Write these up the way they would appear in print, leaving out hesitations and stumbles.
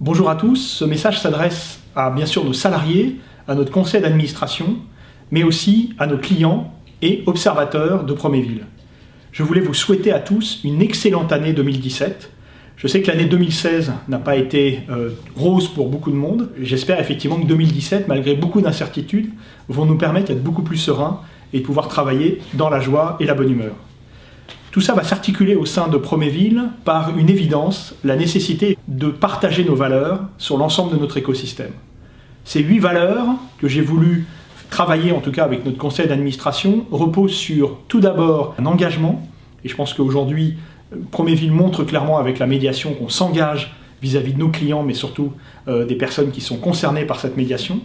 Bonjour à tous, ce message s'adresse à bien sûr nos salariés, à notre conseil d'administration, mais aussi à nos clients et observateurs de Proméville. Je voulais vous souhaiter à tous une excellente année 2017. Je sais que l'année 2016 n'a pas été rose pour beaucoup de monde. J'espère effectivement que 2017, malgré beaucoup d'incertitudes, vont nous permettre d'être beaucoup plus sereins et de pouvoir travailler dans la joie et la bonne humeur. Tout ça va s'articuler au sein de Proméville par une évidence, la nécessité de partager nos valeurs sur l'ensemble de notre écosystème. Ces 8 valeurs que j'ai voulu travailler, en tout cas avec notre conseil d'administration, reposent sur tout d'abord un engagement, et je pense qu'aujourd'hui, Proméville montre clairement avec la médiation qu'on s'engage vis-à-vis de nos clients, mais surtout des personnes qui sont concernées par cette médiation.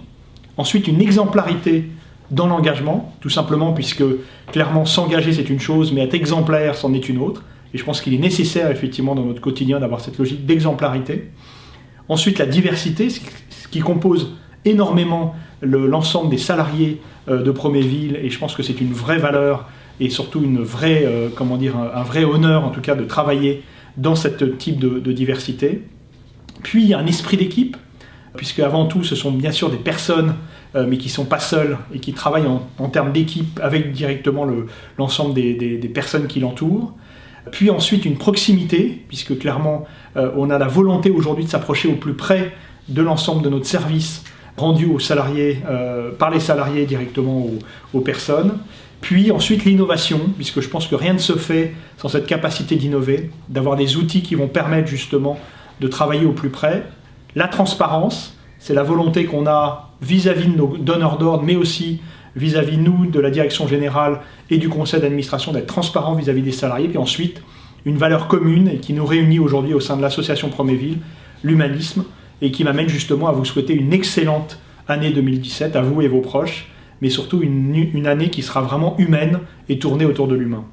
Ensuite, une exemplarité dans l'engagement, tout simplement puisque clairement s'engager c'est une chose, mais être exemplaire c'en est une autre. Et je pense qu'il est nécessaire effectivement dans notre quotidien d'avoir cette logique d'exemplarité. Ensuite la diversité, ce qui compose énormément l'ensemble des salariés de Proméville, et je pense que c'est une vraie valeur et surtout une vraie, un vrai honneur en tout cas de travailler dans ce type de diversité. Puis un esprit d'équipe, puisque avant tout ce sont bien sûr des personnes mais qui ne sont pas seuls et qui travaillent en termes d'équipe avec directement l'ensemble des personnes qui l'entourent. Puis ensuite une proximité, puisque clairement on a la volonté aujourd'hui de s'approcher au plus près de l'ensemble de notre service rendu aux salariés, par les salariés directement aux personnes. Puis ensuite l'innovation, puisque je pense que rien ne se fait sans cette capacité d'innover, d'avoir des outils qui vont permettre justement de travailler au plus près. La transparence, c'est la volonté qu'on a vis-à-vis de nos donneurs d'ordre, mais aussi vis-à-vis nous, de la direction générale et du conseil d'administration, d'être transparent vis-à-vis des salariés. Puis ensuite, une valeur commune et qui nous réunit aujourd'hui au sein de l'association Proméville, l'humanisme, et qui m'amène justement à vous souhaiter une excellente année 2017, à vous et vos proches, mais surtout une année qui sera vraiment humaine et tournée autour de l'humain.